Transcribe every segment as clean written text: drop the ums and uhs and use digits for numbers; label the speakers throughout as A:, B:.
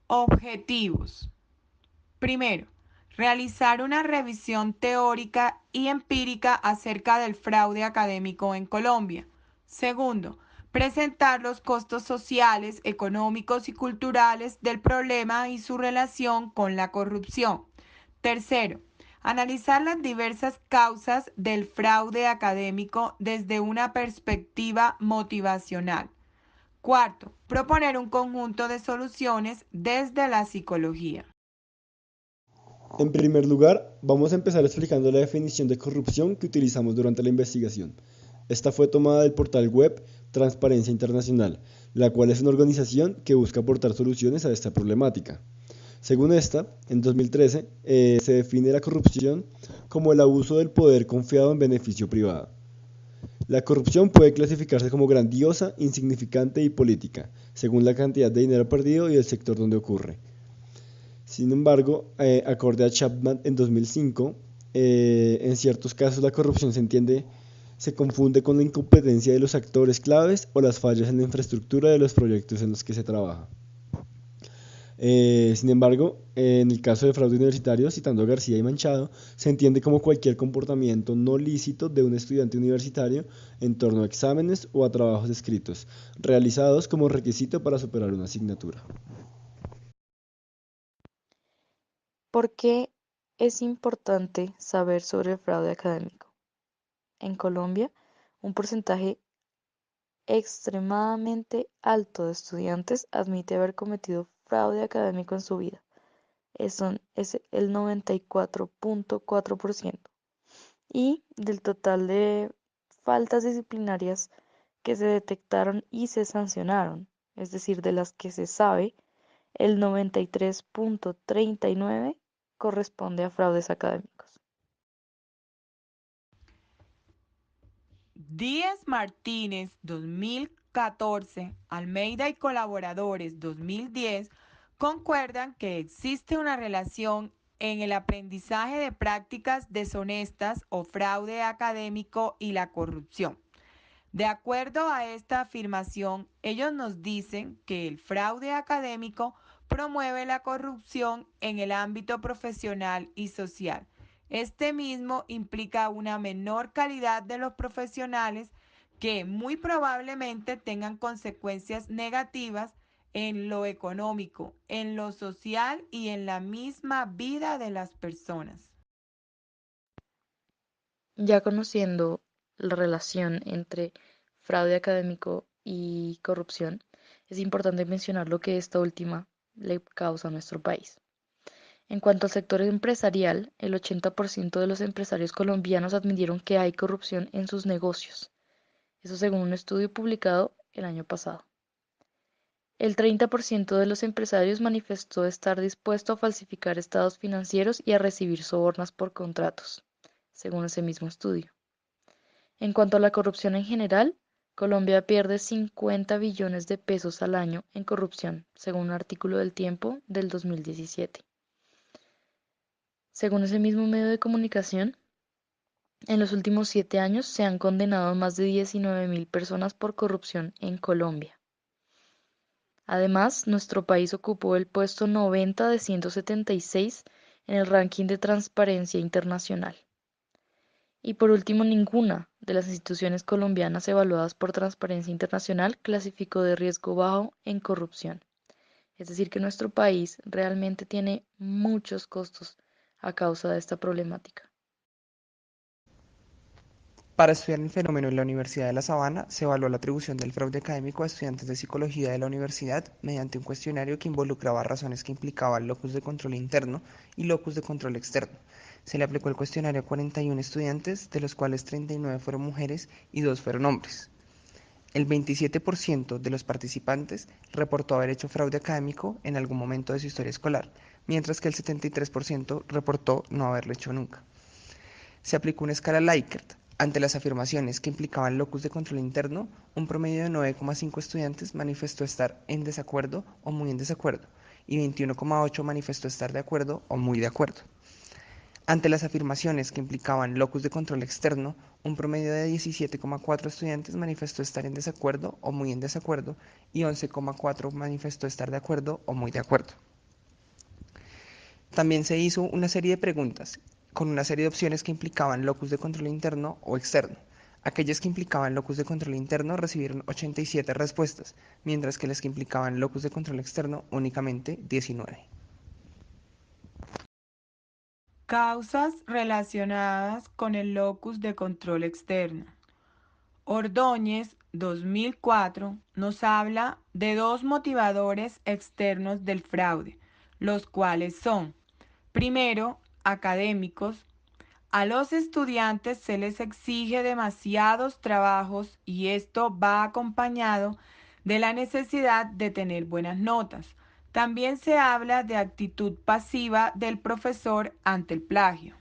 A: Objetivos. Primero, realizar una revisión teórica y empírica acerca del fraude académico en Colombia. Segundo, presentar los costos sociales, económicos y culturales del problema y su relación con la corrupción. Tercero, analizar las diversas causas del fraude académico desde una perspectiva motivacional. Cuarto, proponer un conjunto de soluciones desde la psicología.
B: En primer lugar, vamos a empezar explicando la definición de corrupción que utilizamos durante la investigación. Esta fue tomada del portal web Transparencia Internacional, la cual es una organización que busca aportar soluciones a esta problemática. Según esta, en 2013 se define la corrupción como el abuso del poder confiado en beneficio privado. La corrupción puede clasificarse como grandiosa, insignificante y política, según la cantidad de dinero perdido y el sector donde ocurre. Sin embargo, acorde a Chapman en 2005, en ciertos casos la corrupción se confunde con la incompetencia de los actores claves o las fallas en la infraestructura de los proyectos en los que se trabaja. Sin embargo, en el caso de fraude universitario, citando a García y Manchado, se entiende como cualquier comportamiento no lícito de un estudiante universitario en torno a exámenes o a trabajos escritos, realizados como requisito para superar una asignatura.
C: ¿Por qué es importante saber sobre el fraude académico? En Colombia, un porcentaje extremadamente alto de estudiantes admite haber cometido fraude académico en su vida. Es el 94.4%. Y del total de faltas disciplinarias que se detectaron y se sancionaron, es decir, de las que se sabe, el 93.39 corresponde a fraudes académicos.
A: Díaz Martínez 2014, Almeida y colaboradores 2010 concuerdan que existe una relación en el aprendizaje de prácticas deshonestas o fraude académico y la corrupción. De acuerdo a esta afirmación, ellos nos dicen que el fraude académico promueve la corrupción en el ámbito profesional y social. Este mismo implica una menor calidad de los profesionales que muy probablemente tengan consecuencias negativas en lo económico, en lo social y en la misma vida de las personas.
C: Ya conociendo la relación entre fraude académico y corrupción, es importante mencionar lo que esta última le causa a nuestro país. En cuanto al sector empresarial, el 80% de los empresarios colombianos admitieron que hay corrupción en sus negocios. Eso según un estudio publicado el año pasado. El 30% de los empresarios manifestó estar dispuesto a falsificar estados financieros y a recibir sobornas por contratos, según ese mismo estudio. En cuanto a la corrupción en general, Colombia pierde 50 billones de pesos al año en corrupción, según un artículo del Tiempo del 2017. Según ese mismo medio de comunicación, en los últimos 7 años se han condenado a más de 19.000 personas por corrupción en Colombia. Además, nuestro país ocupó el puesto 90 de 176 en el ranking de Transparencia Internacional. Y por último, ninguna de las instituciones colombianas evaluadas por Transparencia Internacional clasificó de riesgo bajo en corrupción. Es decir, que nuestro país realmente tiene muchos costos a causa de esta problemática.
D: Para estudiar el fenómeno en la Universidad de La Sabana, se evaluó la atribución del fraude académico a estudiantes de psicología de la universidad mediante un cuestionario que involucraba razones que implicaban locus de control interno y locus de control externo. Se le aplicó el cuestionario a 41 estudiantes, de los cuales 39 fueron mujeres y 2 fueron hombres. El 27% de los participantes reportó haber hecho fraude académico en algún momento de su historia escolar, mientras que el 73% reportó no haberlo hecho nunca. Se aplicó una escala Likert. Ante las afirmaciones que implicaban locus de control interno, un promedio de 9,5 estudiantes manifestó estar en desacuerdo o muy en desacuerdo, y 21,8 manifestó estar de acuerdo o muy de acuerdo. Ante las afirmaciones que implicaban locus de control externo, un promedio de 17,4 estudiantes manifestó estar en desacuerdo o muy en desacuerdo, y 11,4 manifestó estar de acuerdo o muy de acuerdo. También se hizo una serie de preguntas con una serie de opciones que implicaban locus de control interno o externo. Aquellas que implicaban locus de control interno recibieron 87 respuestas, mientras que las que implicaban locus de control externo únicamente 19.
A: Causas relacionadas con el locus de control externo. Ordóñez, 2004, nos habla de dos motivadores externos del fraude, los cuales son, primero, académicos. A los estudiantes se les exige demasiados trabajos y esto va acompañado de la necesidad de tener buenas notas. También se habla de actitud pasiva del profesor ante el plagio.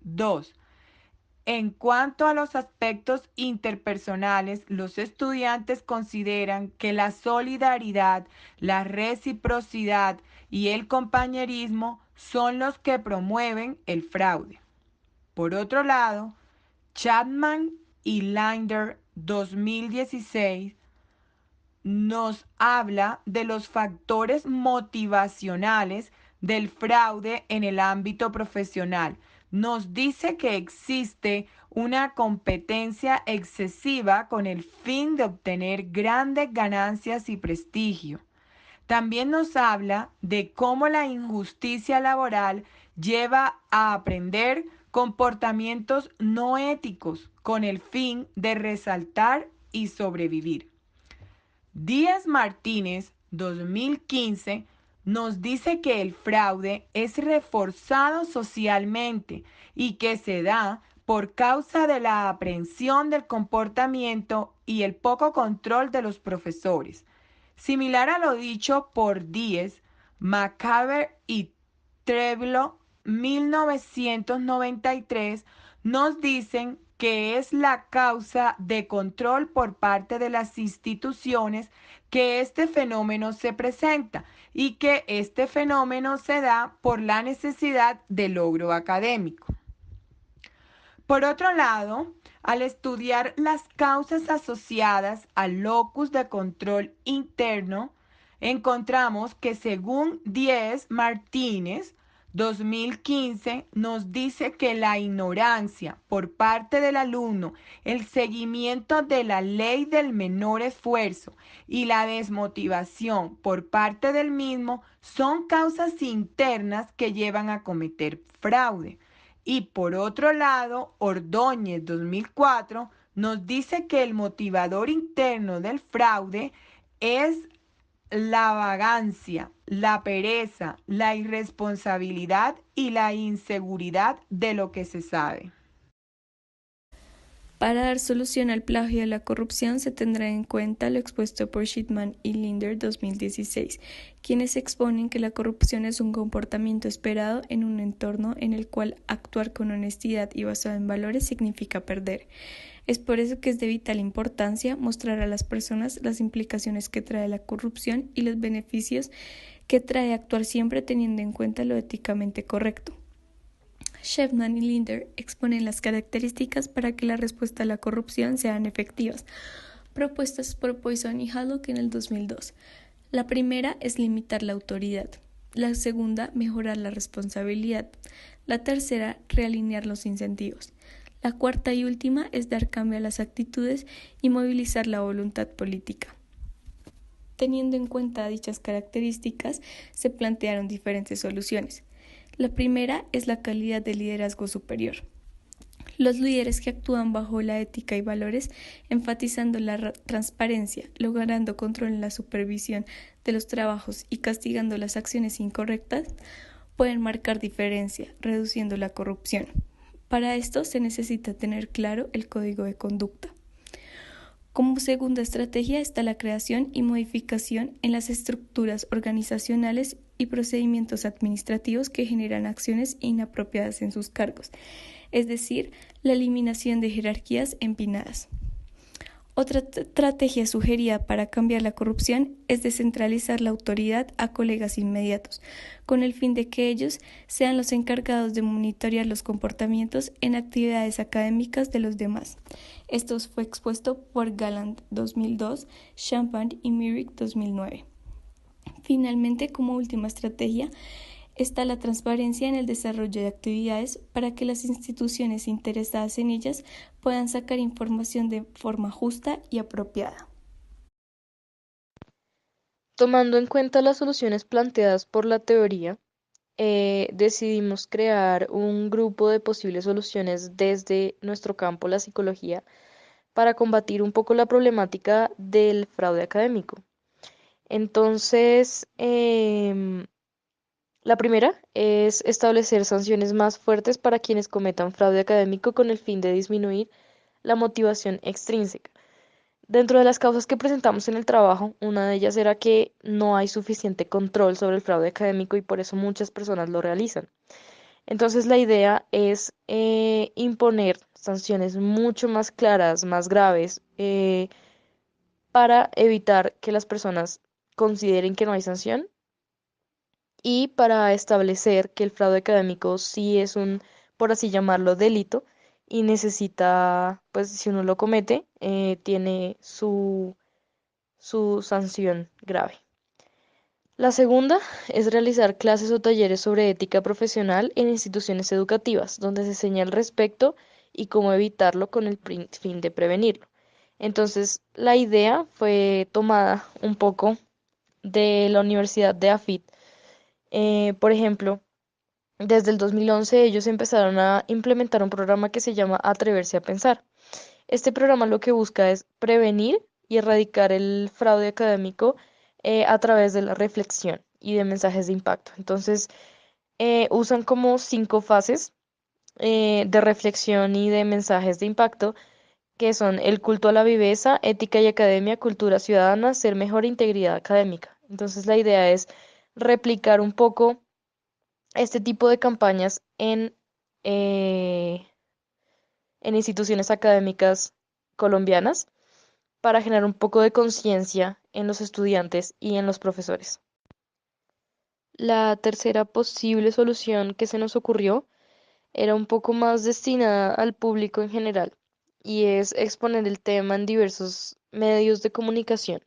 A: 2. En cuanto a los aspectos interpersonales, los estudiantes consideran que la solidaridad, la reciprocidad y el compañerismo son los que promueven el fraude. Por otro lado, Chapman y Linder 2016 nos habla de los factores motivacionales del fraude en el ámbito profesional. Nos dice que existe una competencia excesiva con el fin de obtener grandes ganancias y prestigio. También nos habla de cómo la injusticia laboral lleva a aprender comportamientos no éticos con el fin de resaltar y sobrevivir. Díaz Martínez, 2015, nos dice que el fraude es reforzado socialmente y que se da por causa de la aprehensión del comportamiento y el poco control de los profesores. Similar a lo dicho por Díez, Macaber y Treblo, 1993, nos dicen que es la causa de control por parte de las instituciones que este fenómeno se presenta y que este fenómeno se da por la necesidad de logro académico. Por otro lado, al estudiar las causas asociadas al locus de control interno, encontramos que según Díez Martínez, 2015, nos dice que la ignorancia por parte del alumno, el seguimiento de la ley del menor esfuerzo y la desmotivación por parte del mismo son causas internas que llevan a cometer fraude. Y por otro lado, Ordóñez 2004 nos dice que el motivador interno del fraude es la vagancia, la pereza, la irresponsabilidad y la inseguridad de lo que se sabe.
E: Para dar solución al plagio y a la corrupción se tendrá en cuenta lo expuesto por Chapman y Linder 2016, quienes exponen que la corrupción es un comportamiento esperado en un entorno en el cual actuar con honestidad y basado en valores significa perder. Es por eso que es de vital importancia mostrar a las personas las implicaciones que trae la corrupción y los beneficios que trae actuar siempre teniendo en cuenta lo éticamente correcto. Chapman y Linder exponen las características para que la respuesta a la corrupción sean efectivas, propuestas por Poisson y Hallock en el 2002. La primera es limitar la autoridad, la segunda, mejorar la responsabilidad, la tercera, realinear los incentivos. La cuarta y última es dar cambio a las actitudes y movilizar la voluntad política. Teniendo en cuenta dichas características, se plantearon diferentes soluciones. La primera es la calidad de liderazgo superior. Los líderes que actúan bajo la ética y valores, enfatizando la transparencia, logrando control en la supervisión de los trabajos y castigando las acciones incorrectas, pueden marcar diferencia, reduciendo la corrupción. Para esto se necesita tener claro el código de conducta. Como segunda estrategia está la creación y modificación en las estructuras organizacionales y procedimientos administrativos que generan acciones inapropiadas en sus cargos, es decir, la eliminación de jerarquías empinadas. Otra estrategia sugerida para cambiar la corrupción es descentralizar la autoridad a colegas inmediatos, con el fin de que ellos sean los encargados de monitorear los comportamientos en actividades académicas de los demás. Esto fue expuesto por Galland 2002, Champagne y Myrick 2009. Finalmente, como última estrategia, está la transparencia en el desarrollo de actividades para que las instituciones interesadas en ellas puedan sacar información de forma justa y apropiada.
C: Tomando en cuenta las soluciones planteadas por la teoría, decidimos crear un grupo de posibles soluciones desde nuestro campo, la psicología, para combatir un poco la problemática del fraude académico. Entonces, la primera es establecer sanciones más fuertes para quienes cometan fraude académico con el fin de disminuir la motivación extrínseca. Dentro de las causas que presentamos en el trabajo, una de ellas era que no hay suficiente control sobre el fraude académico y por eso muchas personas lo realizan. Entonces la idea es imponer sanciones mucho más claras, más graves, para evitar que las personas consideren que no hay sanción y para establecer que el fraude académico sí es un, por así llamarlo, delito y necesita, pues si uno lo comete, tiene su sanción grave. La segunda es realizar clases o talleres sobre ética profesional en instituciones educativas, donde se enseña al respecto y cómo evitarlo con el fin de prevenirlo. Entonces, la idea fue tomada un poco de la Universidad de AFIT. Por ejemplo, desde el 2011 ellos empezaron a implementar un programa que se llama Atreverse a Pensar. Este programa lo que busca es prevenir y erradicar el fraude académico a través de la reflexión y de mensajes de impacto. Entonces, usan como 5 fases de reflexión y de mensajes de impacto, que son el culto a la viveza, ética y academia, cultura ciudadana, ser mejor e integridad académica. Entonces, la idea es replicar un poco este tipo de campañas eh, en instituciones académicas colombianas para generar un poco de conciencia en los estudiantes y en los profesores. La tercera posible solución que se nos ocurrió era un poco más destinada al público en general y es exponer el tema en diversos medios de comunicación.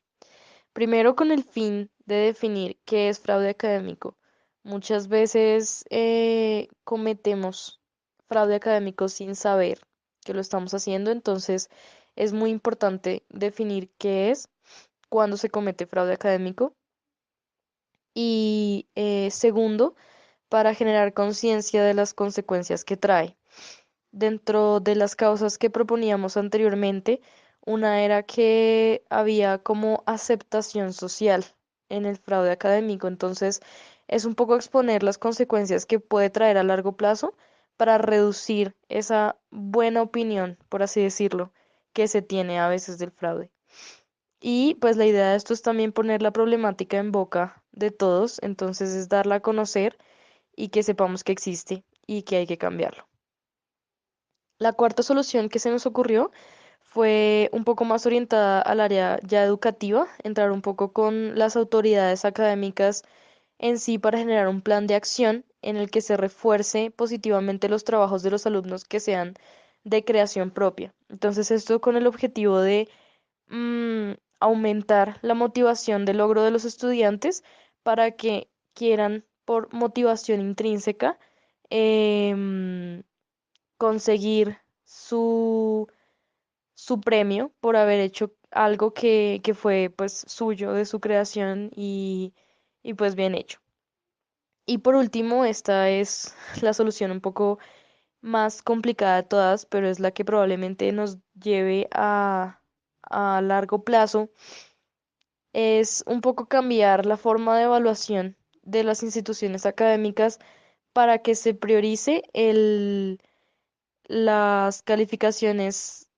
C: Primero con el fin de definir qué es fraude académico. Muchas veces cometemos fraude académico sin saber que lo estamos haciendo, entonces es muy importante definir qué es cuando se comete fraude académico. Y segundo, para generar conciencia de las consecuencias que trae. Dentro de las causas que proponíamos anteriormente, una era que había como aceptación social en el fraude académico. Entonces, es un poco exponer las consecuencias que puede traer a largo plazo para reducir esa buena opinión, por así decirlo, que se tiene a veces del fraude. Y pues la idea de esto es también poner la problemática en boca de todos, entonces es darla a conocer y que sepamos que existe y que hay que cambiarlo. La cuarta solución que se nos ocurrió fue un poco más orientada al área ya educativa, entrar un poco con las autoridades académicas en sí para generar un plan de acción en el que se refuerce positivamente los trabajos de los alumnos que sean de creación propia. Entonces, esto con el objetivo de mm, aumentar la motivación de logro de los estudiantes para que quieran, por motivación intrínseca, em, conseguir su premio por haber hecho algo que fue pues suyo de su creación y pues bien hecho. Y por último, esta es la solución un poco más complicada de todas, pero es la que probablemente nos lleve a largo plazo, es un poco cambiar la forma de evaluación de las instituciones académicas para que se priorice las calificaciones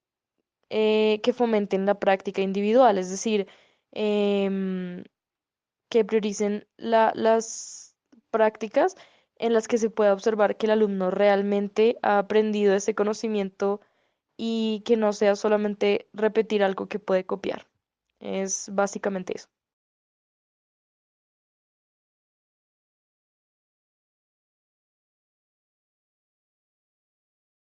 C: que fomenten la práctica individual, es decir, em, que prioricen las prácticas en las que se pueda observar que el alumno realmente ha aprendido ese conocimiento y que no sea solamente repetir algo que puede copiar. Es básicamente eso.